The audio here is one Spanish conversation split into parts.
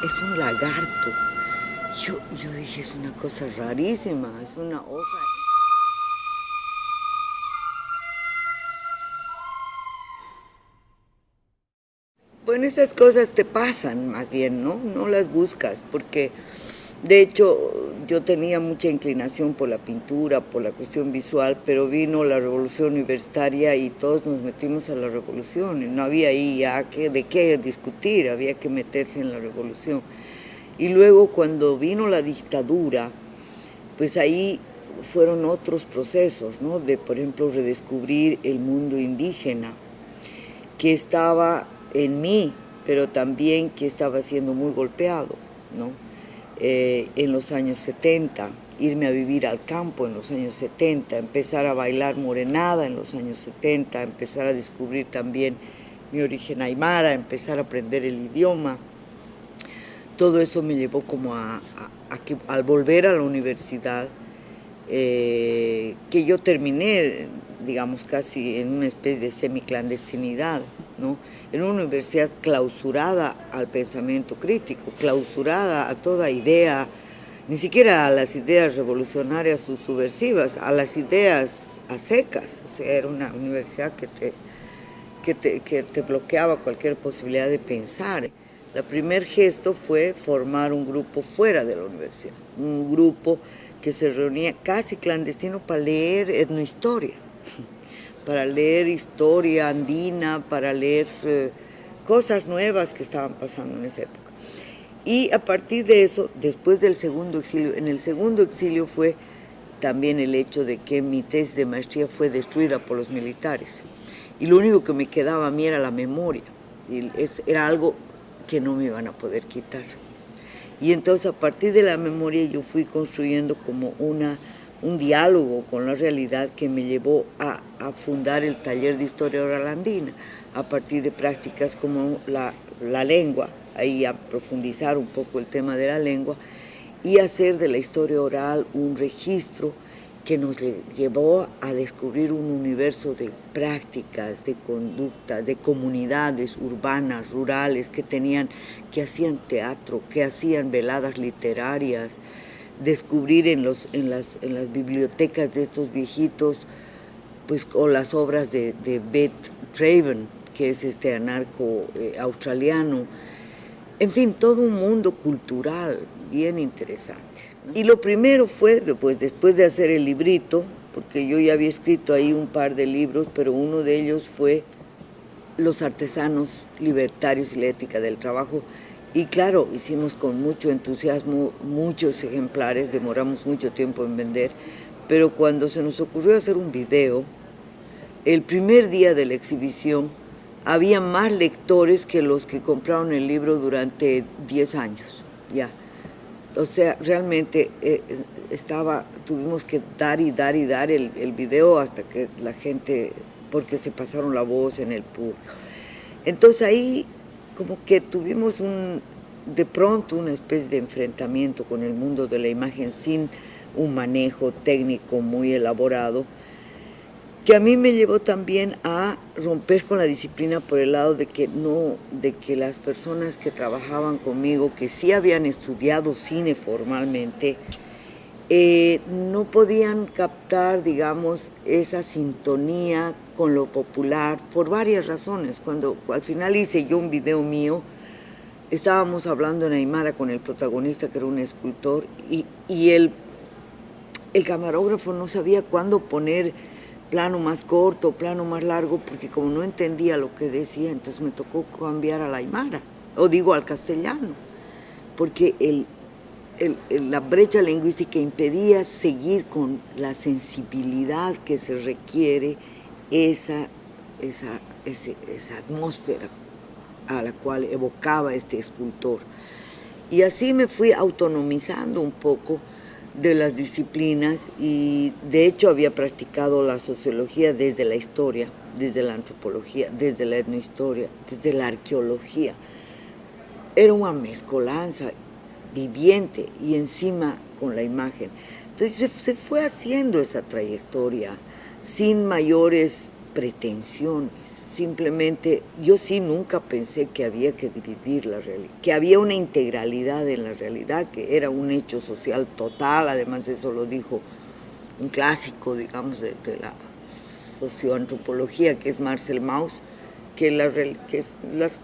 es un lagarto. Yo dije, es una cosa rarísima, es una hoja. Bueno, esas cosas te pasan más bien, ¿no? No las buscas, porque de hecho yo tenía mucha inclinación por la pintura, por la cuestión visual, pero vino la revolución universitaria y todos nos metimos a la revolución, y no había ahí ya de qué discutir, había que meterse en la revolución. Y luego cuando vino la dictadura, pues ahí fueron otros procesos, ¿no? De, por ejemplo, redescubrir el mundo indígena, que estaba en mí, pero también que estaba siendo muy golpeado, ¿no? En los años 70, irme a vivir al campo en los años 70, empezar a bailar morenada en los años 70, empezar a descubrir también mi origen aymara, empezar a aprender el idioma. Todo eso me llevó como a que al volver a la universidad, que yo terminé, digamos, casi en una especie de semiclandestinidad, ¿no? En una universidad clausurada al pensamiento crítico, clausurada a toda idea, ni siquiera a las ideas revolucionarias o subversivas, a las ideas a secas. O sea, era una universidad que te bloqueaba cualquier posibilidad de pensar. El primer gesto fue formar un grupo fuera de la universidad, un grupo que se reunía casi clandestino para leer etnohistoria, para leer historia andina, para leer cosas nuevas que estaban pasando en esa época. Y a partir de eso, después del segundo exilio, en el segundo exilio fue también el hecho de que mi tesis de maestría fue destruida por los militares. Y lo único que me quedaba a mí era la memoria. Y era algo que no me iban a poder quitar. Y entonces a partir de la memoria yo fui construyendo como un diálogo con la realidad que me llevó a fundar el taller de historia oral andina, a partir de prácticas como la lengua, ahí a profundizar un poco el tema de la lengua, y hacer de la historia oral un registro que nos llevó a descubrir un universo de prácticas, de conducta, de comunidades urbanas, rurales, que hacían teatro, que hacían veladas literarias, descubrir en las bibliotecas de estos viejitos, pues, o las obras de Beth Draven, que es este anarco australiano. En fin, todo un mundo cultural bien interesante, ¿no? Y lo primero fue, pues, después de hacer el librito, porque yo ya había escrito ahí un par de libros, pero uno de ellos fue Los artesanos libertarios y la ética del trabajo. Y claro, hicimos con mucho entusiasmo muchos ejemplares, demoramos mucho tiempo en vender, pero cuando se nos ocurrió hacer un video, el primer día de la exhibición, había más lectores que los que compraron el libro durante 10 años, ya. O sea, realmente tuvimos que dar y dar y dar el video hasta que la gente, porque se pasaron la voz en el público. Entonces ahí como que tuvimos de pronto una especie de enfrentamiento con el mundo de la imagen sin un manejo técnico muy elaborado, que a mí me llevó también a romper con la disciplina por el lado de que las personas que trabajaban conmigo, que sí habían estudiado cine formalmente, no podían captar, digamos, esa sintonía con lo popular por varias razones. Cuando al final hice yo un video mío, estábamos hablando en aymara con el protagonista, que era un escultor, y el camarógrafo no sabía cuándo poner plano más corto, plano más largo, porque como no entendía lo que decía, entonces me tocó cambiar al aymara, o digo al castellano, porque la brecha lingüística impedía seguir con la sensibilidad que se requiere, esa atmósfera a la cual evocaba este escultor. Y así me fui autonomizando un poco de las disciplinas, y de hecho había practicado la sociología desde la historia, desde la antropología, desde la etnohistoria, desde la arqueología. Era una mezcolanza viviente y encima con la imagen. Entonces se fue haciendo esa trayectoria sin mayores pretensiones, simplemente, yo sí nunca pensé que había que dividir la realidad, que había una integralidad en la realidad, que era un hecho social total, además eso lo dijo un clásico, digamos, de la socioantropología, que es Marcel Mauss,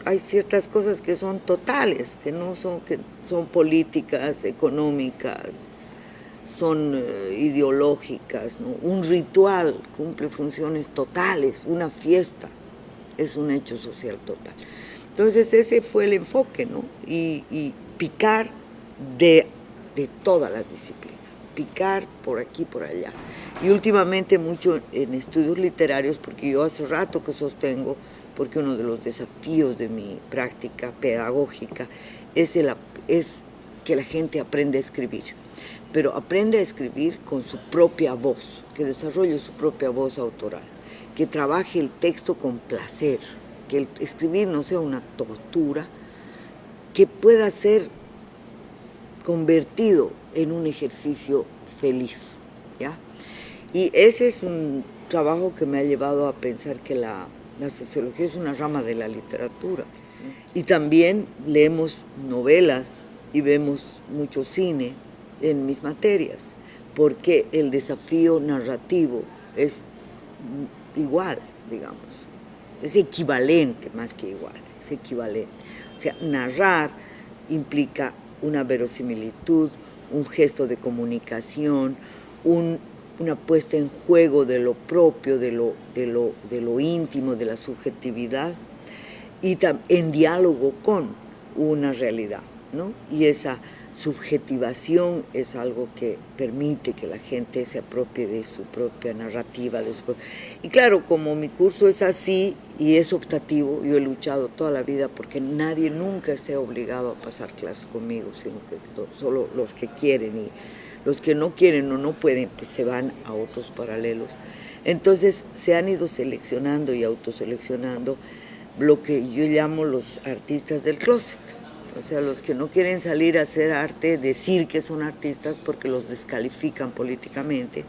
hay ciertas cosas que son totales, que no son, que son políticas, económicas, son ideológicas, ¿no? Un ritual cumple funciones totales, una fiesta es un hecho social total. Entonces ese fue el enfoque, ¿no? Y picar de todas las disciplinas, picar por aquí, por allá. Y últimamente mucho en estudios literarios, porque yo hace rato que sostengo, porque uno de los desafíos de mi práctica pedagógica es que la gente aprenda a escribir, pero aprende a escribir con su propia voz, que desarrolle su propia voz autoral, que trabaje el texto con placer, que el escribir no sea una tortura, que pueda ser convertido en un ejercicio feliz, ¿ya? Y ese es un trabajo que me ha llevado a pensar que la sociología es una rama de la literatura. Y también leemos novelas y vemos mucho cine en mis materias, porque el desafío narrativo es igual, digamos, es equivalente más que igual, es equivalente. O sea, narrar implica una verosimilitud, un gesto de comunicación, una puesta en juego de lo propio, de lo íntimo, de la subjetividad, y en diálogo con una realidad, ¿no? Y esa subjetivación es algo que permite que la gente se apropie de su propia narrativa. Y claro, como mi curso es así y es optativo, yo he luchado toda la vida porque nadie nunca esté obligado a pasar clases conmigo, sino que solo los que quieren, y los que no quieren o no pueden, pues se van a otros paralelos. Entonces se han ido seleccionando y autoseleccionando lo que yo llamo los artistas del closet. O sea, los que no quieren salir a hacer arte, decir que son artistas porque los descalifican políticamente,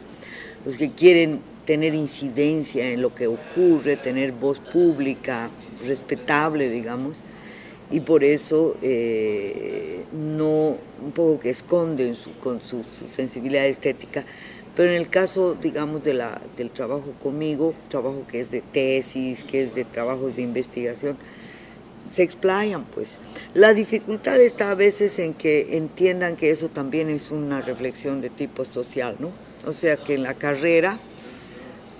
los que quieren tener incidencia en lo que ocurre, tener voz pública, respetable, digamos, y por eso no, un poco que esconden con su sensibilidad estética. Pero en el caso, digamos, del trabajo conmigo, trabajo que es de tesis, que es de trabajos de investigación, se explayan, pues. La dificultad está a veces en que entiendan que eso también es una reflexión de tipo social, ¿no? O sea, que en la carrera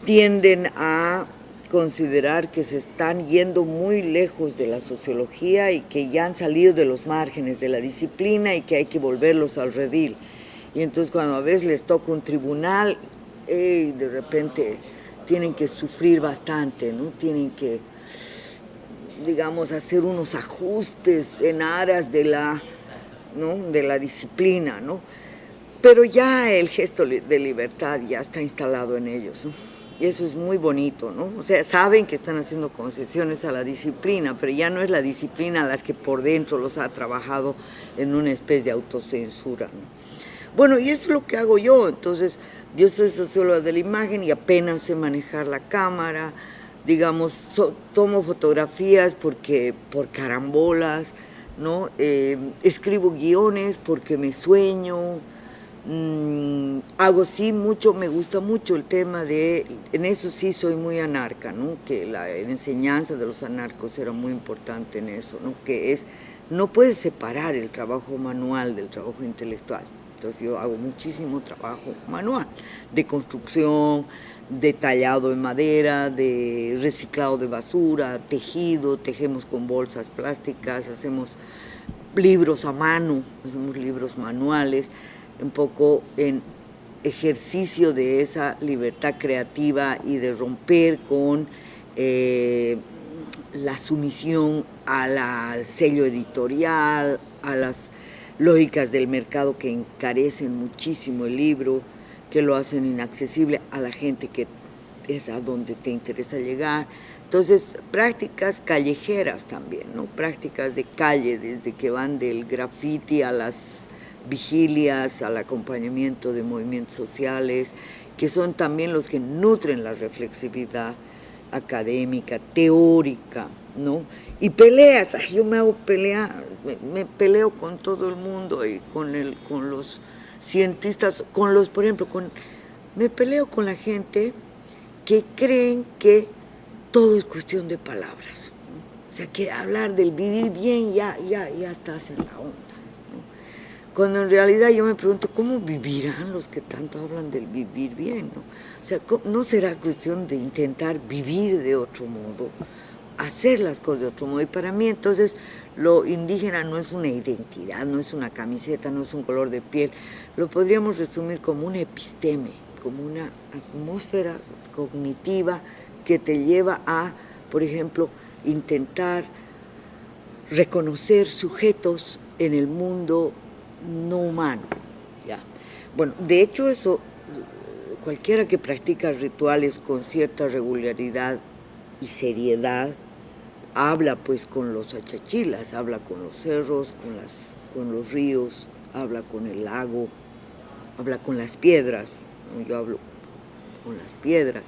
tienden a considerar que se están yendo muy lejos de la sociología y que ya han salido de los márgenes de la disciplina y que hay que volverlos al redil. Y entonces cuando a veces les toca un tribunal, de repente tienen que sufrir bastante, ¿no? Tienen que, digamos, hacer unos ajustes en aras de la, ¿no?, de la disciplina, ¿no? Pero ya el gesto de libertad ya está instalado en ellos, ¿no? Y eso es muy bonito, ¿no? O sea, saben que están haciendo concesiones a la disciplina, pero ya no es la disciplina a las que por dentro los ha trabajado en una especie de autocensura, ¿no? Bueno, y eso es lo que hago yo. Entonces, yo soy socióloga de la imagen y apenas sé manejar la cámara, digamos, tomo fotografías por carambolas, ¿no? Escribo guiones porque me sueño, hago sí mucho, me gusta mucho el tema en eso sí soy muy anarca, ¿no? Que la enseñanza de los anarcos era muy importante en eso, ¿no? Que no puedes separar el trabajo manual del trabajo intelectual. Entonces yo hago muchísimo trabajo manual, de construcción, de tallado en madera, de reciclado de basura, tejido, tejemos con bolsas plásticas, hacemos libros a mano, hacemos libros manuales, un poco en ejercicio de esa libertad creativa y de romper con la sumisión al sello editorial, a las lógicas del mercado que encarecen muchísimo el libro, que lo hacen inaccesible a la gente que es a donde te interesa llegar. Entonces, prácticas callejeras también, ¿no? Prácticas de calle, desde que van del graffiti a las vigilias, al acompañamiento de movimientos sociales, que son también los que nutren la reflexividad académica, teórica, ¿no? Y peleas, ay, yo me hago pelear, me peleo con todo el mundo y con los cientistas, por ejemplo, me peleo con la gente que creen que todo es cuestión de palabras, ¿no? O sea, que hablar del vivir bien ya estás en la onda, ¿no? Cuando en realidad yo me pregunto, ¿cómo vivirán los que tanto hablan del vivir bien, ¿no? O sea, ¿no será cuestión de intentar vivir de otro modo, hacer las cosas de otro modo? Y para mí entonces lo indígena no es una identidad, no es una camiseta, no es un color de piel, lo podríamos resumir como una episteme, como una atmósfera cognitiva que te lleva a, por ejemplo, intentar reconocer sujetos en el mundo no humano, ¿ya? Bueno, de hecho eso, cualquiera que practica rituales con cierta regularidad y seriedad, habla pues con los achachilas, habla con los cerros, con los ríos, habla con el lago, habla con las piedras, ¿no? Yo hablo con las piedras.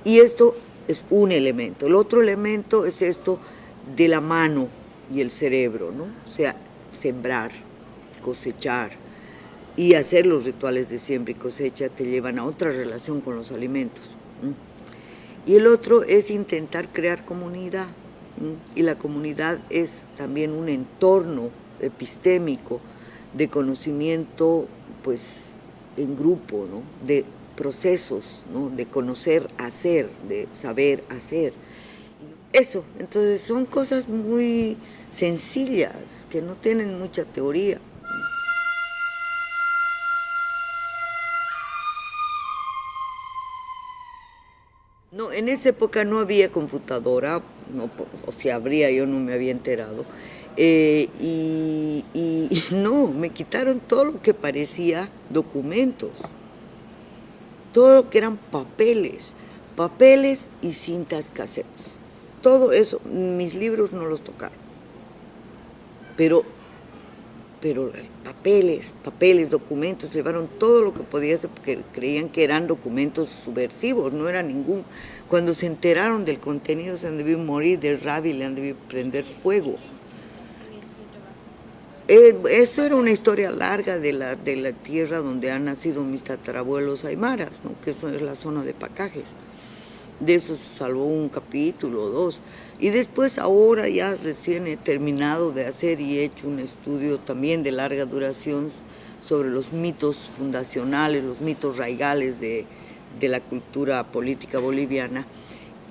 Y esto es un elemento. El otro elemento es esto de la mano y el cerebro, ¿no? O sea, sembrar, cosechar y hacer los rituales de siembra y cosecha te llevan a otra relación con los alimentos, ¿no? Y el otro es intentar crear comunidad, ¿no? Y la comunidad es también un entorno epistémico de conocimiento, pues, en grupo, ¿no? De procesos, ¿no? De conocer, hacer, de saber hacer. Eso, entonces son cosas muy sencillas, que no tienen mucha teoría. No, en esa época no había computadora, no, o si habría, yo no me había enterado. Y no, me quitaron todo lo que parecía documentos, todo lo que eran papeles y cintas cassettes. Todo eso, mis libros no los tocaron, pero papeles, documentos, llevaron todo lo que podía ser porque creían que eran documentos subversivos, no era ningún. Cuando se enteraron del contenido se han debido morir de rabia y le han debido prender fuego. Eso era una historia larga de la tierra donde han nacido mis tatarabuelos aymaras, ¿no? Que eso es la zona de Pacajes. De eso se salvó un capítulo o dos. Y después ahora ya recién he terminado de hacer y he hecho un estudio también de larga duración sobre los mitos fundacionales, los mitos raigales de la cultura política boliviana,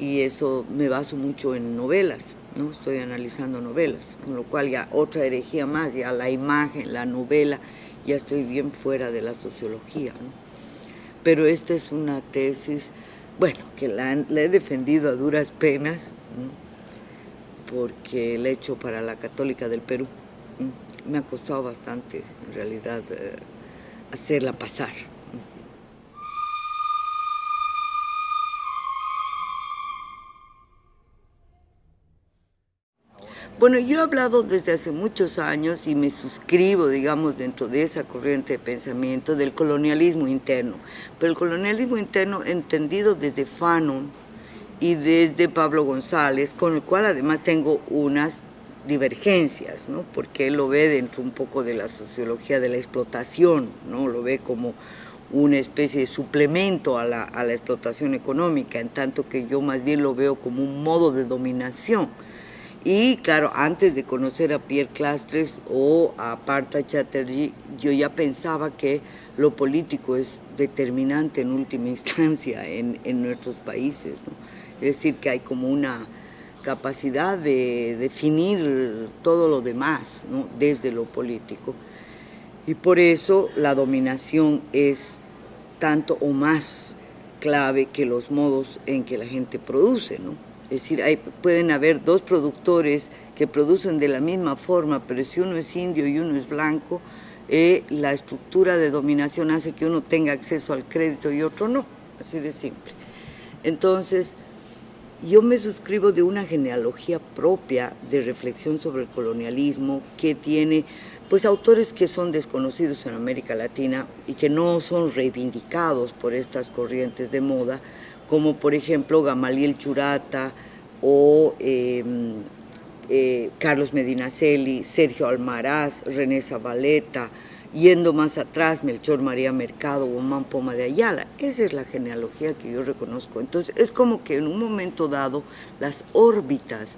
y eso me baso mucho en novelas, ¿no? Estoy analizando novelas, con lo cual ya otra herejía más, ya la imagen, la novela, ya estoy bien fuera de la sociología, ¿no? Pero esta es una tesis, bueno, que la he defendido a duras penas, ¿no? Porque la he hecho para la Católica del Perú. Me ha costado bastante, en realidad, hacerla pasar. Bueno, yo he hablado desde hace muchos años y me suscribo, digamos, dentro de esa corriente de pensamiento del colonialismo interno, pero el colonialismo interno entendido desde Fanon y desde Pablo González, con el cual además tengo unas divergencias, ¿no? Porque él lo ve dentro un poco de la sociología de la explotación, ¿no? Lo ve como una especie de suplemento a la explotación económica, en tanto que yo más bien lo veo como un modo de dominación. Y claro, antes de conocer a Pierre Clastres o a Partha Chatterjee, yo ya pensaba que lo político es determinante en última instancia en nuestros países, ¿no? Es decir, que hay como una capacidad de definir todo lo demás, ¿no? Desde lo político. Y por eso la dominación es tanto o más clave que los modos en que la gente produce, ¿no? Es decir, pueden haber dos productores que producen de la misma forma, pero si uno es indio y uno es blanco, la estructura de dominación hace que uno tenga acceso al crédito y otro no, así de simple. Entonces, yo me suscribo de una genealogía propia de reflexión sobre el colonialismo que tiene pues autores que son desconocidos en América Latina y que no son reivindicados por estas corrientes de moda, como por ejemplo Gamaliel Churata o Carlos Medinaceli, Sergio Almaraz, René Zabaleta, yendo más atrás, Melchor María Mercado, Guzmán Poma de Ayala. Esa es la genealogía que yo reconozco. Entonces es como que en un momento dado las órbitas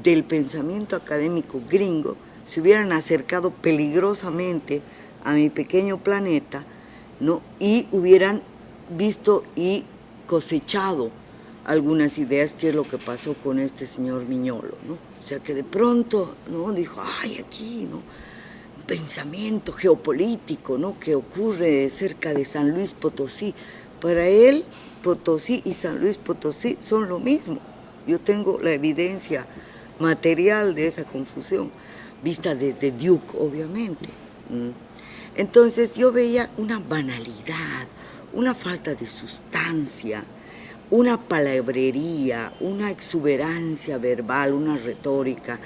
del pensamiento académico gringo se hubieran acercado peligrosamente a mi pequeño planeta, ¿no? Y hubieran visto y cosechado algunas ideas, que es lo que pasó con este señor Miñolo, ¿no? O sea, que de pronto, ¿no?, dijo, ay, aquí, ¿no?, un pensamiento geopolítico, ¿no?, que ocurre cerca de San Luis Potosí. Para él, Potosí y San Luis Potosí son lo mismo. Yo tengo la evidencia material de esa confusión, vista desde Duke, obviamente. Entonces yo veía una banalidad, una falta de sustancia, una palabrería, una exuberancia verbal, una retórica,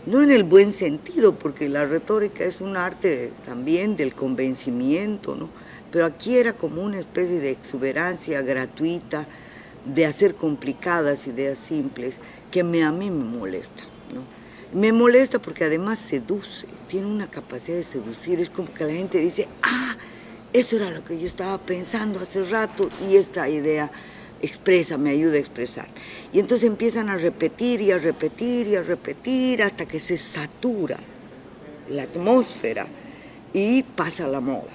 no en el buen sentido, porque la retórica es un arte también del convencimiento, ¿no? Pero aquí era como una especie de exuberancia gratuita, de hacer complicadas ideas simples, que a mí me molesta, ¿no? Me molesta porque además seduce, tiene una capacidad de seducir, es como que la gente dice, ah, eso era lo que yo estaba pensando hace rato y esta idea expresa, me ayuda a expresar. Y entonces empiezan a repetir y a repetir y a repetir hasta que se satura la atmósfera y pasa la moda.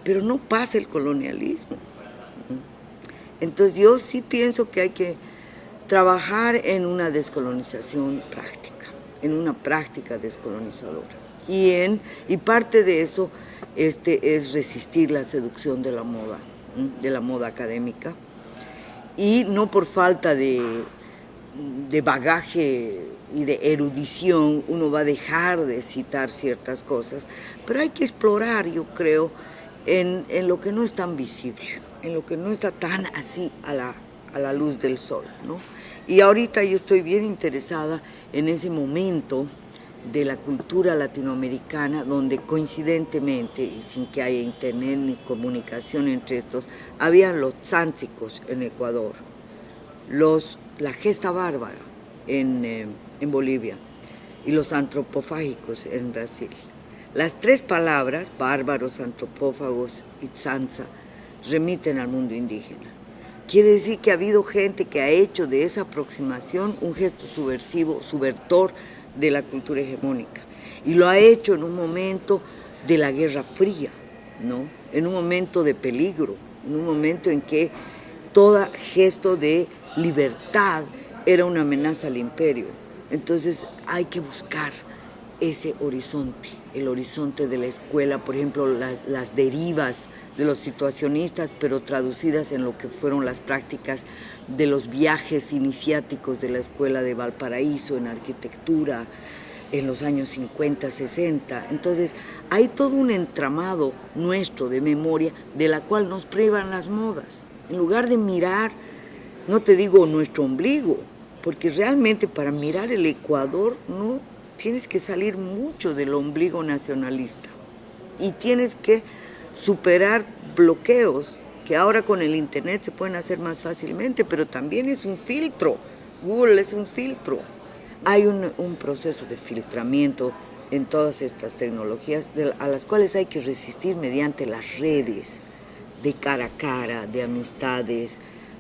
Pero no pasa el colonialismo. Entonces yo sí pienso que hay que trabajar en una descolonización práctica, en una práctica descolonizadora. Y parte de eso es resistir la seducción de la moda académica, y no por falta de bagaje y de erudición uno va a dejar de citar ciertas cosas, pero hay que explorar, yo creo, en lo que no es tan visible, en lo que no está tan así a la luz del sol, ¿no? Y ahorita yo estoy bien interesada en ese momento de la cultura latinoamericana, donde coincidentemente, y sin que haya internet ni comunicación entre estos, habían los tzántzicos en Ecuador, la gesta bárbara en Bolivia y los antropofágicos en Brasil. Las tres palabras, bárbaros, antropófagos y tzantza, remiten al mundo indígena. Quiere decir que ha habido gente que ha hecho de esa aproximación un gesto subversivo, subvertor de la cultura hegemónica, y lo ha hecho en un momento de la Guerra Fría, ¿no?, en un momento de peligro, en un momento en que todo gesto de libertad era una amenaza al imperio. Entonces hay que buscar ese horizonte, el horizonte de la escuela, por ejemplo, las derivas de los situacionistas, pero traducidas en lo que fueron las prácticas de los viajes iniciáticos de la escuela de Valparaíso en arquitectura en los años 50, 60. Entonces hay todo un entramado nuestro de memoria de la cual nos privan las modas. En lugar de mirar, no te digo nuestro ombligo, porque realmente para mirar el Ecuador no tienes que salir mucho del ombligo nacionalista y tienes que superar bloqueos que ahora con el internet se pueden hacer más fácilmente, pero también es un filtro. Google es un filtro. Hay un proceso de filtramiento en todas estas tecnologías a las cuales hay que resistir mediante las redes de cara a cara, de amistades,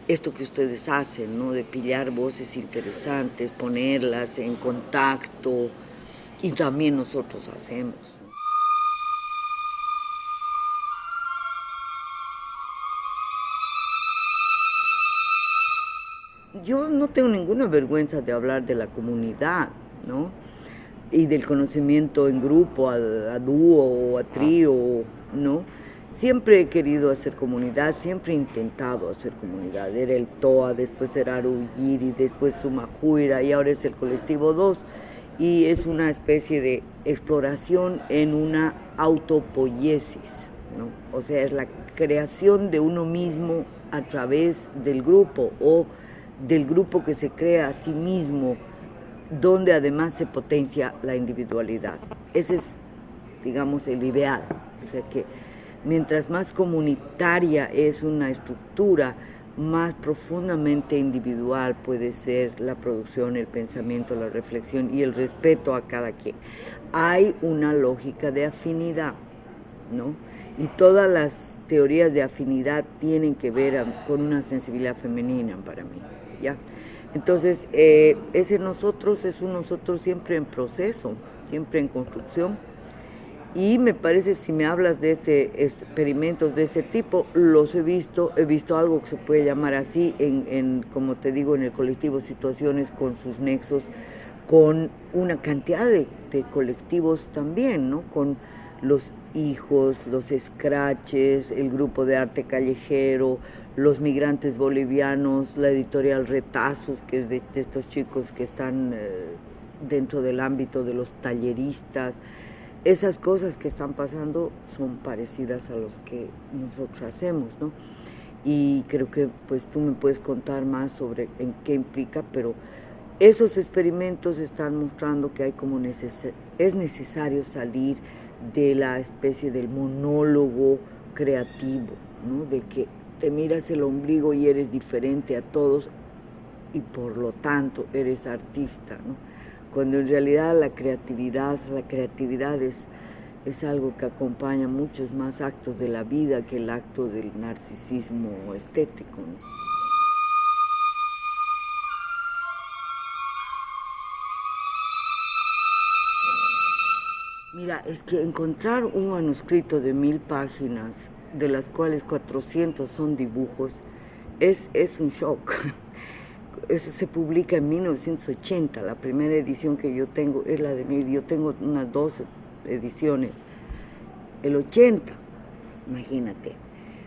esto que ustedes hacen, ¿no?, de pillar voces interesantes, ponerlas en contacto, y también nosotros hacemos. Yo no tengo ninguna vergüenza de hablar de la comunidad, ¿no?, y del conocimiento en grupo, a dúo o a trío, ¿no? Siempre he querido hacer comunidad, siempre he intentado hacer comunidad. Era el TOA, después era Aruyiri, después Sumajuira y ahora es el Colectivo 2. Y es una especie de exploración en una autopoiesis, ¿no? O sea, es la creación de uno mismo a través del grupo o del grupo que se crea a sí mismo, donde además se potencia la individualidad. Ese es, digamos, el ideal. O sea que mientras más comunitaria es una estructura, más profundamente individual puede ser la producción, el pensamiento, la reflexión y el respeto a cada quien. Hay una lógica de afinidad, ¿no? Y todas las teorías de afinidad tienen que ver con una sensibilidad femenina para mí, ¿ya? Entonces, ese nosotros es un nosotros siempre en proceso, siempre en construcción. Y me parece, si me hablas de experimentos de ese tipo, los he visto algo que se puede llamar así, como te digo, en el colectivo Situaciones con sus nexos, con una cantidad de colectivos también, ¿no? Con los hijos, los scratches, el grupo de arte callejero, los migrantes bolivianos, la editorial Retazos, que es de estos chicos que están dentro del ámbito de los talleristas. Esas cosas que están pasando son parecidas a los que nosotros hacemos, ¿no? Y creo que pues tú me puedes contar más sobre en qué implica, pero esos experimentos están mostrando que hay como es necesario salir de la especie del monólogo creativo, ¿no? De que te miras el ombligo y eres diferente a todos y por lo tanto eres artista, ¿no? Cuando en realidad la creatividad es algo que acompaña muchos más actos de la vida que el acto del narcisismo estético, ¿no? Mira, es que encontrar un manuscrito de 1000 páginas, de las cuales 400 son dibujos, es un shock. Eso se publica en 1980, la primera edición que yo tengo es la de 1000, yo tengo unas 12 ediciones, el 80, imagínate,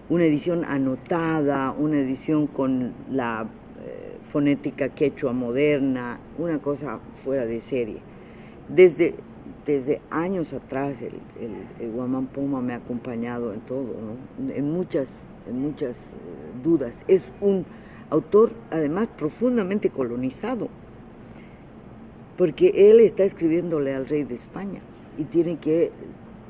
una edición anotada, una edición con la fonética quechua moderna, una cosa fuera de serie. Desde años atrás el Guamán Poma me ha acompañado en todo, ¿no? en muchas dudas. Es un autor además profundamente colonizado, porque él está escribiéndole al rey de España y tiene que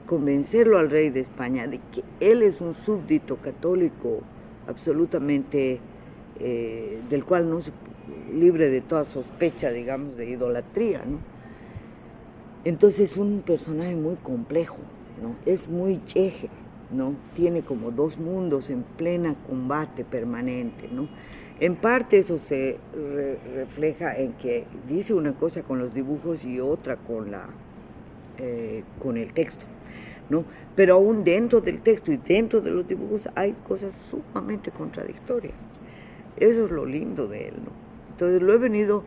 convencerlo al rey de España de que él es un súbdito católico absolutamente del cual no se libre de toda sospecha, digamos, de idolatría, ¿no? Entonces es un personaje muy complejo, ¿no? Es muy cheje, ¿no? Tiene como dos mundos en plena combate permanente, ¿no? En parte eso se refleja en que dice una cosa con los dibujos y otra con el texto, ¿no? Pero aún dentro del texto y dentro de los dibujos hay cosas sumamente contradictorias. Eso es lo lindo de él, ¿no? Entonces lo he venido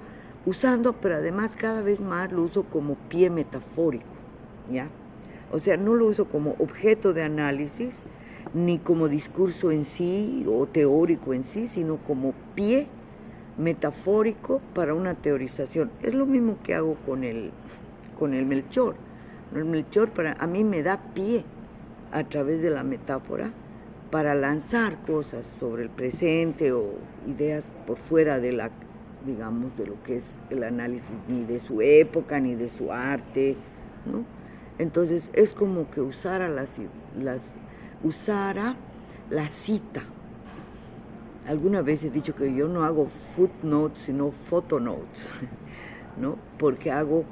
usando, pero además cada vez más lo uso como pie metafórico, ¿ya? O sea, no lo uso como objeto de análisis, ni como discurso en sí o teórico en sí, sino como pie metafórico para una teorización. Es lo mismo que hago con el Melchor. El Melchor a mí me da pie a través de la metáfora para lanzar cosas sobre el presente o ideas por fuera de digamos, de lo que es el análisis ni de su época ni de su arte, ¿no? Entonces es como que usara la cita. Alguna vez he dicho que yo no hago footnotes sino photonotes, ¿no? Porque hago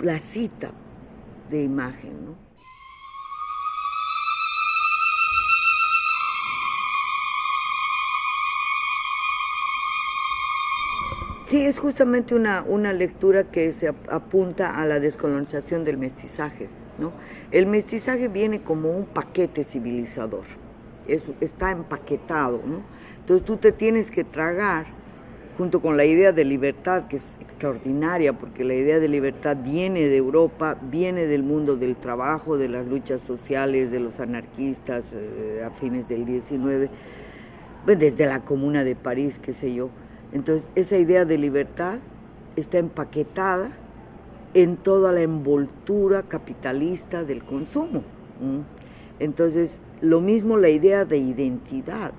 la cita de imagen, ¿no? Sí, es justamente una lectura que se apunta a la descolonización del mestizaje, ¿no? El mestizaje viene como un paquete civilizador, está empaquetado, ¿no? Entonces tú te tienes que tragar, junto con la idea de libertad, que es extraordinaria, porque la idea de libertad viene de Europa, viene del mundo del trabajo, de las luchas sociales, de los anarquistas a fines del 19, desde la Comuna de París, qué sé yo. Entonces, esa idea de libertad está empaquetada en toda la envoltura capitalista del consumo. Entonces, lo mismo la idea de identidad.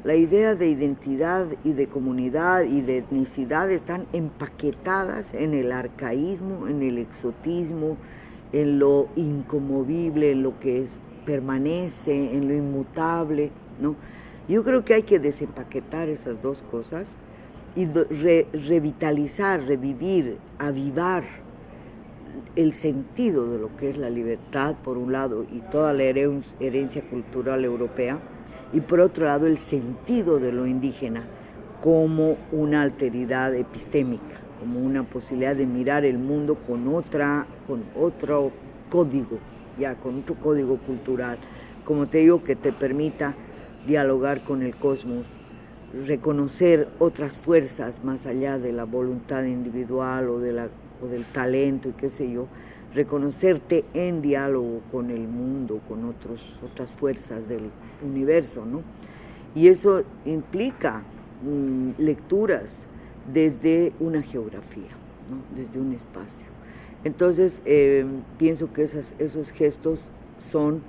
La idea de identidad y de comunidad y de etnicidad están empaquetadas en el arcaísmo, en el exotismo, en lo inconmovible, en lo que permanece, en lo inmutable, ¿no? Yo creo que hay que desempaquetar esas dos cosas y revitalizar, revivir, avivar el sentido de lo que es la libertad, por un lado, y toda la herencia cultural europea, y por otro lado el sentido de lo indígena como una alteridad epistémica, como una posibilidad de mirar el mundo con otro código, ya con otro código cultural, como te digo, que te permita dialogar con el cosmos, reconocer otras fuerzas más allá de la voluntad individual o del talento y qué sé yo, reconocerte en diálogo con el mundo, con otras fuerzas del universo, ¿no? Y eso implica lecturas desde una geografía, ¿no? Desde un espacio. Entonces, pienso que esos gestos son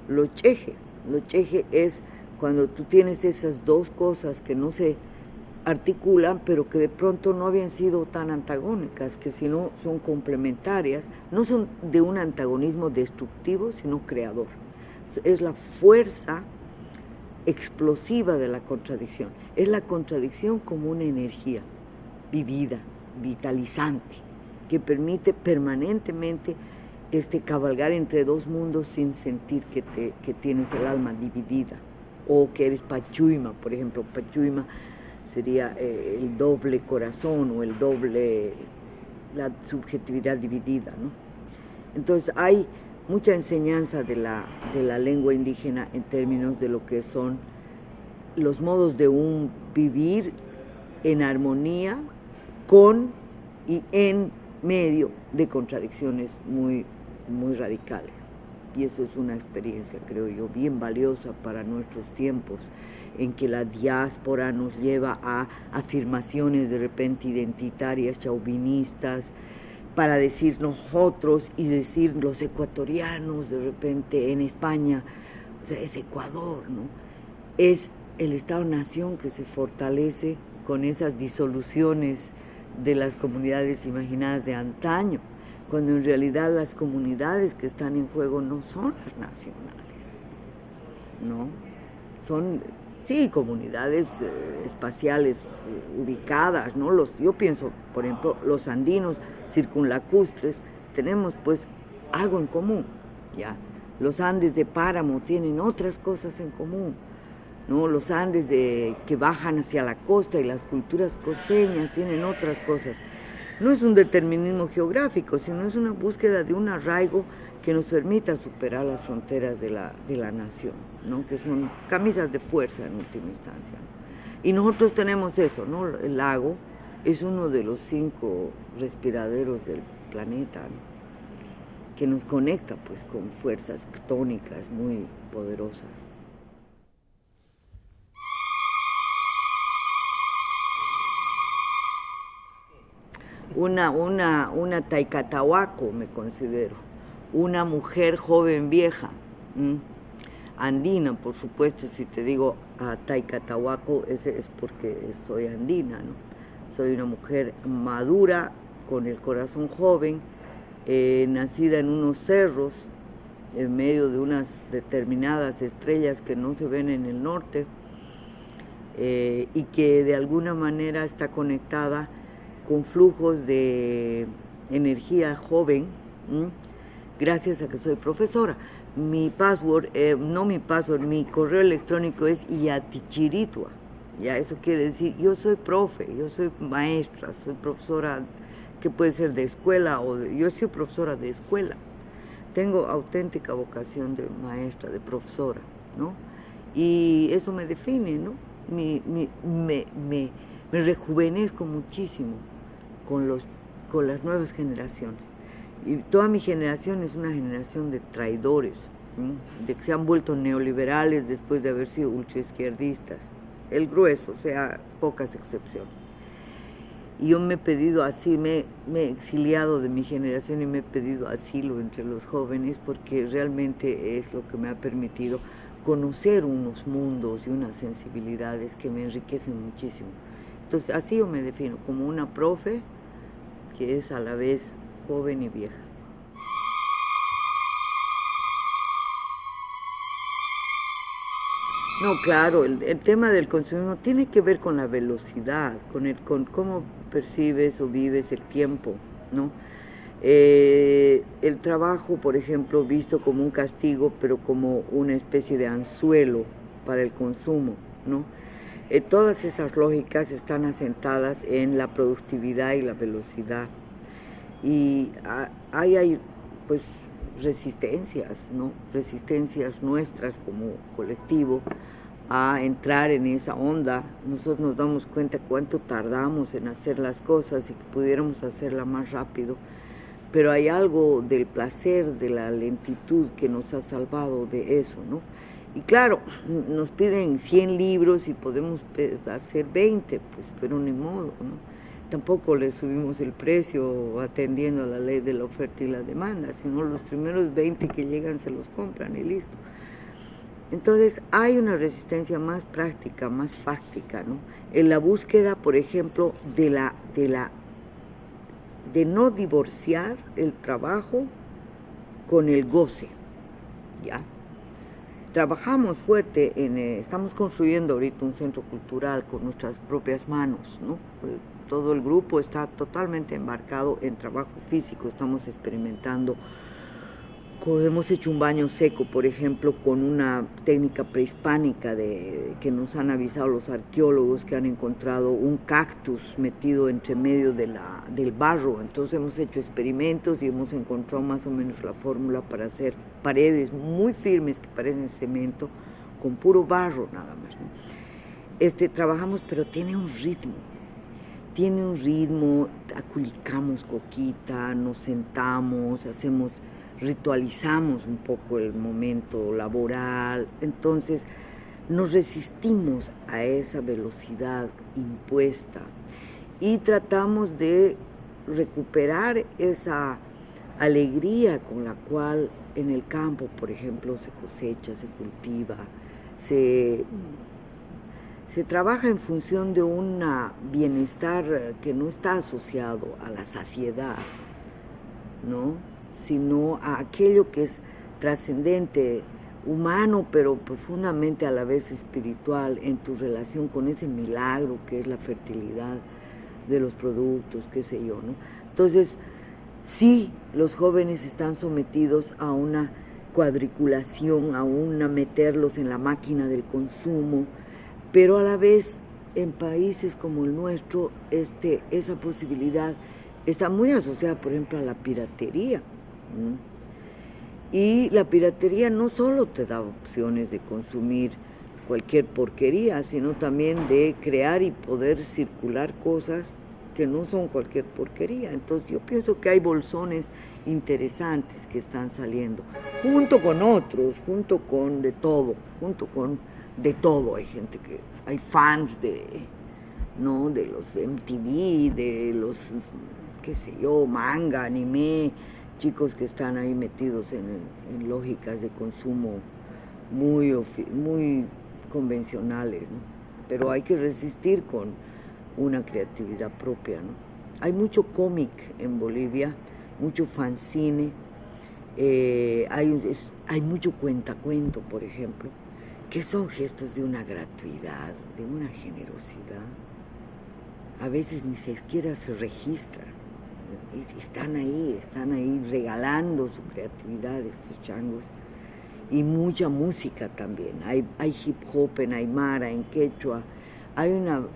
lo cheje. Lo cheje es cuando tú tienes esas dos cosas que no se articulan, pero que de pronto no habían sido tan antagónicas, que sino son complementarias, no son de un antagonismo destructivo, sino creador. Es la fuerza explosiva de la contradicción. Es la contradicción como una energía vivida, vitalizante, que permite permanentemente cabalgar entre dos mundos sin sentir que tienes el alma dividida, o que eres Pachuima, por ejemplo. Pachuima sería el doble corazón o la subjetividad dividida, ¿no? Entonces hay mucha enseñanza de la lengua indígena en términos de lo que son los modos de un vivir en armonía con y en medio de contradicciones muy, muy radicales. Y eso es una experiencia, creo yo, bien valiosa para nuestros tiempos, en que la diáspora nos lleva a afirmaciones de repente identitarias, chauvinistas, para decir nosotros y decir los ecuatorianos de repente en España. O sea, es Ecuador, ¿no? Es el Estado-Nación que se fortalece con esas disoluciones de las comunidades imaginadas de antaño, cuando en realidad las comunidades que están en juego no son las nacionales, ¿no? Son, sí, comunidades espaciales ubicadas, ¿no? Yo pienso, por ejemplo, los andinos circunlacustres, tenemos pues algo en común, ¿ya? Los Andes de Páramo tienen otras cosas en común, ¿no? Los Andes que bajan hacia la costa y las culturas costeñas tienen otras cosas. No es un determinismo geográfico, sino es una búsqueda de un arraigo que nos permita superar las fronteras de la nación, ¿no? Que son camisas de fuerza en última instancia, ¿no? Y nosotros tenemos eso, ¿no? El lago es uno de los 5 respiraderos del planeta, ¿no? Que nos conecta pues con fuerzas tónicas muy poderosas. Una taicatahuaco me considero, una mujer joven vieja, andina, por supuesto. Si te digo taicatahuaco, ese es porque soy andina, ¿no? Soy una mujer madura, con el corazón joven, nacida en unos cerros, en medio de unas determinadas estrellas que no se ven en el norte, y que de alguna manera está conectada con flujos de energía joven, gracias a que soy profesora. Mi correo electrónico es Iatichiritua, ya eso quiere decir, yo soy profe, yo soy maestra, soy profesora, que puede ser de escuela, yo soy profesora de escuela, tengo auténtica vocación de maestra, de profesora, ¿no? Y eso me define, ¿no? Me rejuvenezco muchísimo con las nuevas generaciones. Y toda mi generación es una generación de traidores, ¿no? De que se han vuelto neoliberales después de haber sido ultraizquierdistas. El grueso, o sea, pocas excepciones. Y yo me he pedido así, me he exiliado de mi generación y me he pedido asilo entre los jóvenes, porque realmente es lo que me ha permitido conocer unos mundos y unas sensibilidades que me enriquecen muchísimo. Entonces, así yo me defino, como una profe que es a la vez joven y vieja. No, claro, el tema del consumismo tiene que ver con la velocidad, con cómo percibes o vives el tiempo, ¿no? El trabajo, por ejemplo, visto como un castigo, pero como una especie de anzuelo para el consumo, ¿no? Todas esas lógicas están asentadas en la productividad y la velocidad. Y hay pues resistencias, ¿no? Resistencias nuestras como colectivo a entrar en esa onda. Nosotros nos damos cuenta cuánto tardamos en hacer las cosas y que pudiéramos hacerla más rápido, pero hay algo del placer, de la lentitud que nos ha salvado de eso, ¿no? Y claro, nos piden 100 libros y podemos hacer 20, pues, pero ni modo, ¿no? Tampoco le subimos el precio atendiendo a la ley de la oferta y la demanda, sino los primeros 20 que llegan se los compran y listo. Entonces hay una resistencia más práctica, más fáctica, ¿no? En la búsqueda, por ejemplo, de no divorciar el trabajo con el goce, ¿ya? Trabajamos fuerte, estamos construyendo ahorita un centro cultural con nuestras propias manos, ¿no? Todo el grupo está totalmente embarcado en trabajo físico, estamos experimentando. Hemos hecho un baño seco, por ejemplo, con una técnica prehispánica que nos han avisado los arqueólogos que han encontrado un cactus metido entre medio del barro. Entonces hemos hecho experimentos y hemos encontrado más o menos la fórmula para hacer paredes muy firmes que parecen cemento con puro barro nada más, ¿no? Trabajamos, pero tiene un ritmo, aculicamos coquita, nos sentamos, ritualizamos un poco el momento laboral, entonces nos resistimos a esa velocidad impuesta y tratamos de recuperar esa alegría con la cual en el campo, por ejemplo, se cosecha, se cultiva, se trabaja en función de un bienestar que no está asociado a la saciedad, ¿no? Sino a aquello que es trascendente, humano, pero profundamente a la vez espiritual, en tu relación con ese milagro que es la fertilidad de los productos, qué sé yo, ¿no? Entonces, sí, los jóvenes están sometidos a una cuadriculación, a una meterlos en la máquina del consumo, pero a la vez en países como el nuestro, esa posibilidad está muy asociada, por ejemplo, a la piratería. Y la piratería no solo te da opciones de consumir cualquier porquería, sino también de crear y poder circular cosas que no son cualquier porquería. Entonces yo pienso que hay bolsones interesantes que están saliendo, junto con otros, junto con de todo. Hay gente hay fans ¿no? De los MTV, de los, qué sé yo, manga, anime, chicos que están ahí metidos en lógicas de consumo muy convencionales, ¿no? Pero hay que resistir con una creatividad propia, ¿no? Hay mucho cómic en Bolivia, mucho fanzine, hay mucho cuentacuento, por ejemplo, que son gestos de una gratuidad, de una generosidad. A veces ni siquiera se registran. Están ahí regalando su creatividad estos changos. Y mucha música también. Hay hip hop en aymara, en quechua. Hay un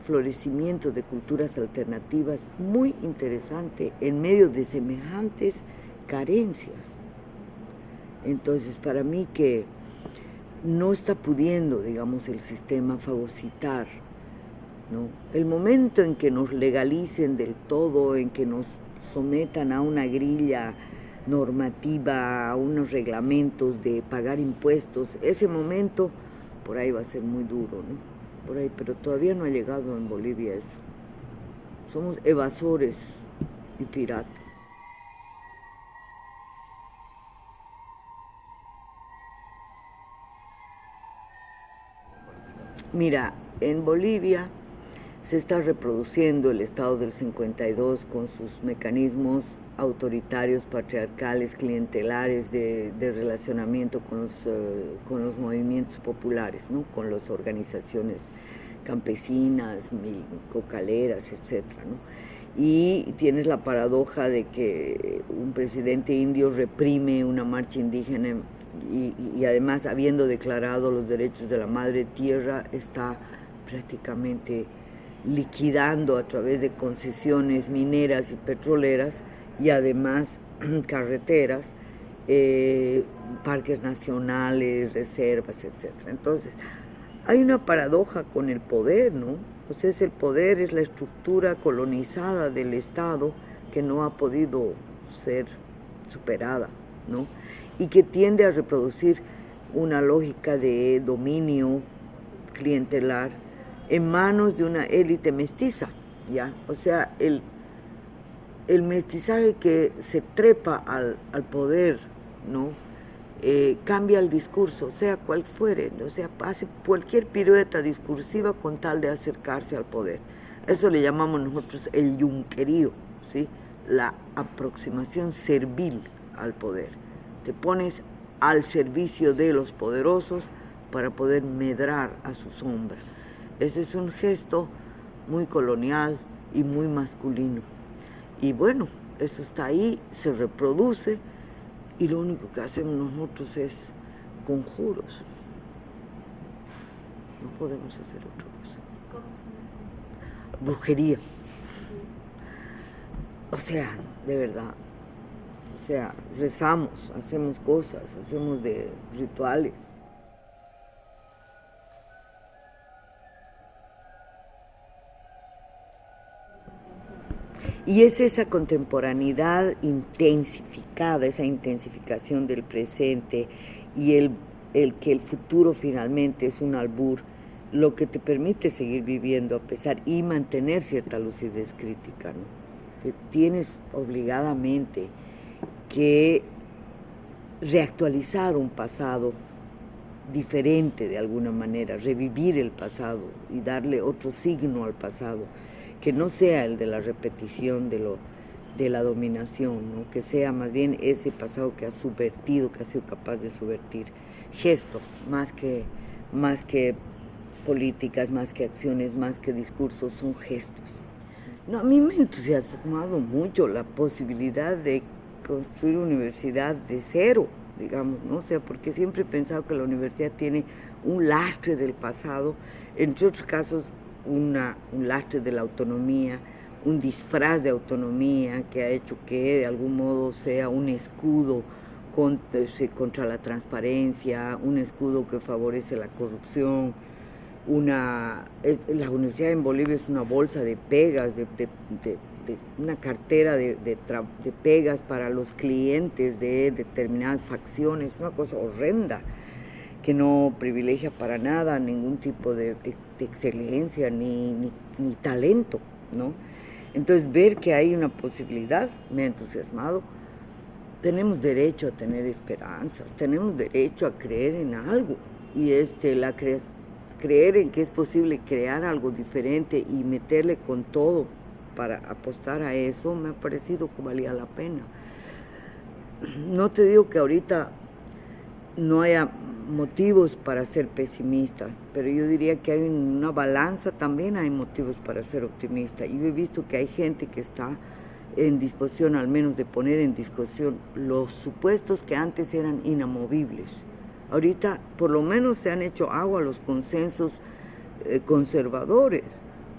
florecimiento de culturas alternativas muy interesante en medio de semejantes carencias. Entonces, para mí que no está pudiendo, digamos, el sistema fagocitar, ¿no? El momento en que nos legalicen del todo, en que nos sometan a una grilla normativa, a unos reglamentos de pagar impuestos, ese momento por ahí va a ser muy duro, ¿no? Por ahí, pero todavía no ha llegado en Bolivia eso. Somos evasores y piratas. Mira, en Bolivia se está reproduciendo el Estado del 52 con sus mecanismos autoritarios, patriarcales, clientelares de relacionamiento con los movimientos populares, ¿no? Con las organizaciones campesinas, cocaleras, etc., ¿no? Y tienes la paradoja de que un presidente indio reprime una marcha indígena y además, habiendo declarado los derechos de la madre tierra, está prácticamente liquidando a través de concesiones mineras y petroleras y además carreteras, parques nacionales, reservas, etc. Entonces, hay una paradoja con el poder, ¿no? Entonces, el poder es la estructura colonizada del Estado que no ha podido ser superada, ¿no? Y que tiende a reproducir una lógica de dominio clientelar en manos de una élite mestiza, ¿ya? O sea, el mestizaje que se trepa al poder, ¿no? Cambia el discurso, sea cual fuere, o sea, hace cualquier pirueta discursiva con tal de acercarse al poder. Eso le llamamos nosotros el yunquerío, ¿sí? La aproximación servil al poder. Te pones al servicio de los poderosos para poder medrar a su sombra. Ese es un gesto muy colonial y muy masculino. Y bueno, eso está ahí, se reproduce, y lo único que hacemos nosotros es conjuros. No podemos hacer otra cosa. ¿Cómo son las conjuros? Brujería. O sea, de verdad. O sea, rezamos, hacemos cosas, hacemos de rituales. Y es esa contemporaneidad intensificada, esa intensificación del presente y el que el futuro finalmente es un albur, lo que te permite seguir viviendo a pesar y mantener cierta lucidez crítica, ¿no? Que tienes obligadamente que reactualizar un pasado diferente de alguna manera, revivir el pasado y darle otro signo al pasado, que no sea el de la repetición de la dominación, ¿no? Que sea más bien ese pasado que ha subvertido, que ha sido capaz de subvertir gestos, más que políticas, más que acciones, más que discursos, son gestos. No, a mí me ha entusiasmado mucho la posibilidad de construir una universidad de cero, digamos, ¿no? O sea, porque siempre he pensado que la universidad tiene un lastre del pasado, entre otros casos, un lastre de la autonomía, un disfraz de autonomía que ha hecho que de algún modo sea un escudo contra la transparencia, un escudo que favorece la corrupción. La universidad en Bolivia es una bolsa de pegas, una cartera de pegas para los clientes de determinadas facciones, una cosa horrenda, que no privilegia para nada ningún tipo de excelencia ni talento, ¿no? Entonces, ver que hay una posibilidad me ha entusiasmado. Tenemos derecho a tener esperanzas, tenemos derecho a creer en algo, y creer en que es posible crear algo diferente y meterle con todo para apostar a eso, me ha parecido que valía la pena. No te digo que ahorita no haya motivos para ser pesimista, pero yo diría que hay una balanza, también hay motivos para ser optimista. Yo he visto que hay gente que está en disposición al menos de poner en discusión los supuestos que antes eran inamovibles. Ahorita por lo menos se han hecho agua los consensos conservadores,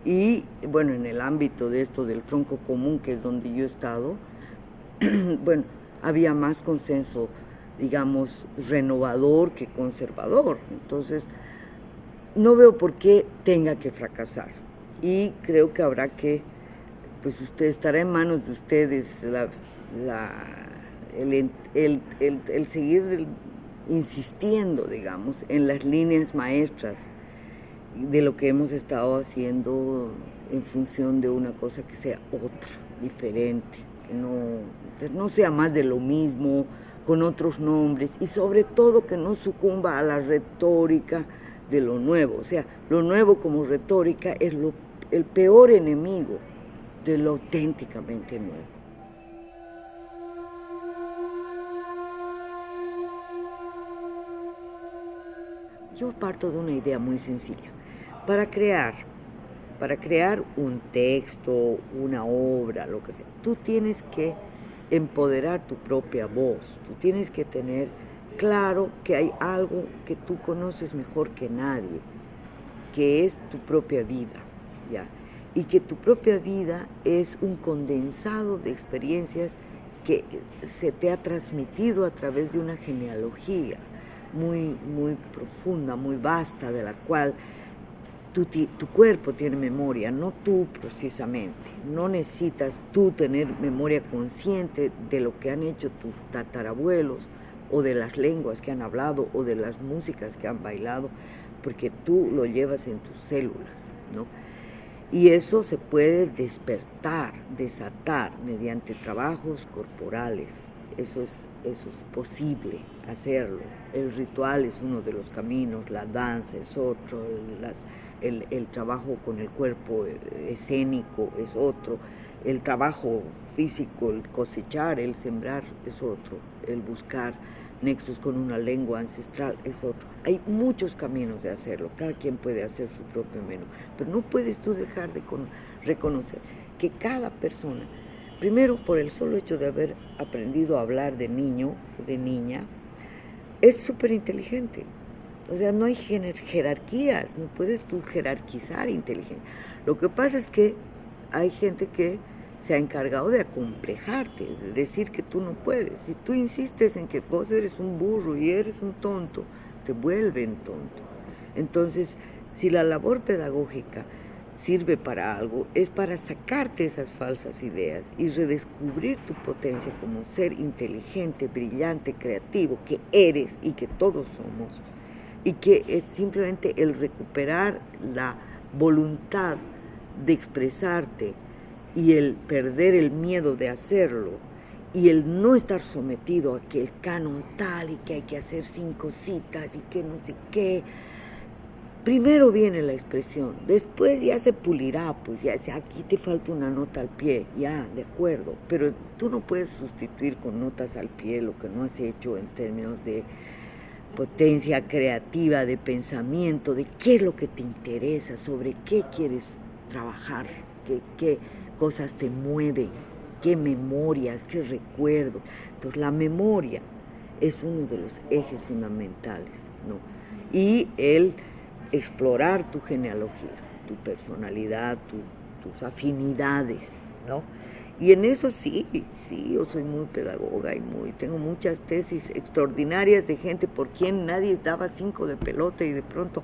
y bueno, en el ámbito de esto del tronco común, que es donde yo he estado, bueno, había más consenso, digamos, renovador que conservador. Entonces, no veo por qué tenga que fracasar. Y creo que habrá que, pues estará en manos de ustedes el seguir insistiendo, digamos, en las líneas maestras de lo que hemos estado haciendo en función de una cosa que sea otra, diferente, que no sea más de lo mismo, con otros nombres, y sobre todo que no sucumba a la retórica de lo nuevo. O sea, lo nuevo como retórica es lo el peor enemigo de lo auténticamente nuevo. Yo parto de una idea muy sencilla. Para crear un texto, una obra, lo que sea, tú tienes que empoderar tu propia voz, tú tienes que tener claro que hay algo que tú conoces mejor que nadie, que es tu propia vida, ¿ya? Y que tu propia vida es un condensado de experiencias que se te ha transmitido a través de una genealogía muy, muy profunda, muy vasta, de la cual tu cuerpo tiene memoria, no tú precisamente. No necesitas tú tener memoria consciente de lo que han hecho tus tatarabuelos, o de las lenguas que han hablado, o de las músicas que han bailado, porque tú lo llevas en tus células, ¿no? Y eso se puede despertar, desatar mediante trabajos corporales. Eso es posible hacerlo. El ritual es uno de los caminos, la danza es otro, el trabajo con el cuerpo escénico es otro, el trabajo físico, el cosechar, el sembrar es otro, el buscar nexos con una lengua ancestral es otro. Hay muchos caminos de hacerlo, cada quien puede hacer su propio menú, pero no puedes tú dejar de reconocer que cada persona, primero por el solo hecho de haber aprendido a hablar de niño o de niña, es súper inteligente. O sea, no hay jerarquías, no puedes tú jerarquizar inteligencia. Lo que pasa es que hay gente que se ha encargado de acomplejarte, de decir que tú no puedes. Si tú insistes en que vos eres un burro y eres un tonto, te vuelven tonto. Entonces, si la labor pedagógica sirve para algo, es para sacarte esas falsas ideas y redescubrir tu potencia como ser inteligente, brillante, creativo, que eres y que todos somos. Y que es simplemente el recuperar la voluntad de expresarte y el perder el miedo de hacerlo y el no estar sometido a que el canon tal y que hay que hacer 5 citas y que no sé qué. Primero viene la expresión, después ya se pulirá, pues ya aquí te falta una nota al pie, ya, de acuerdo, pero tú no puedes sustituir con notas al pie lo que no has hecho en términos de potencia creativa, de pensamiento, de qué es lo que te interesa, sobre qué quieres trabajar, qué cosas te mueven, qué memorias, qué recuerdos. Entonces la memoria es uno de los ejes fundamentales, ¿no? Y el explorar tu genealogía, tu personalidad, tus afinidades, ¿no? Y en eso sí, yo soy muy pedagoga y tengo muchas tesis extraordinarias de gente por quien nadie daba 5 de pelota y de pronto,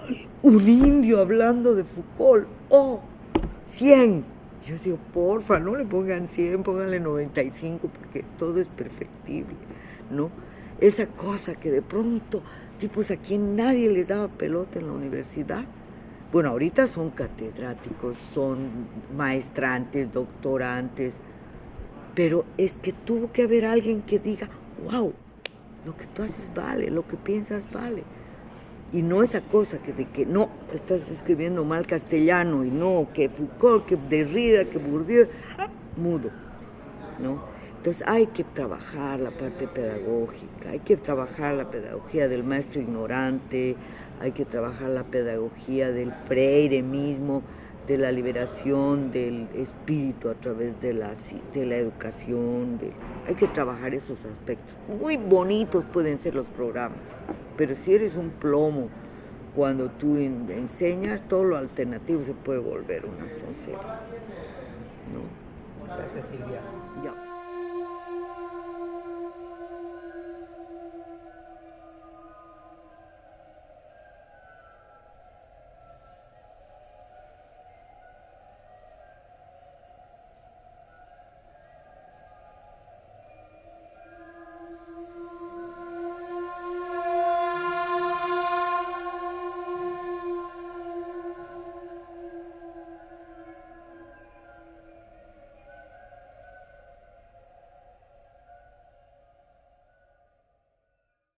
¡ay! Un indio hablando de Foucault, ¡oh! 100. Yo digo, porfa, no le pongan 100, pónganle 95 porque todo es perfectible, ¿no? Esa cosa que de pronto, tipos a quien nadie les daba pelota en la universidad, bueno, ahorita son catedráticos, son maestrantes, doctorantes, pero es que tuvo que haber alguien que diga, wow, lo que tú haces vale, lo que piensas vale. Y no esa cosa de que no, estás escribiendo mal castellano, y no, que Foucault, que Derrida, que Bourdieu, mudo, ¿no? Entonces hay que trabajar la parte pedagógica, hay que trabajar la pedagogía del maestro ignorante, hay que trabajar la pedagogía del Freire mismo, de la liberación del espíritu a través de la educación. Hay que trabajar esos aspectos. Muy bonitos pueden ser los programas, pero si eres un plomo cuando tú enseñas, todo lo alternativo se puede volver una soncera, ¿no? Gracias, Silvia. Ya.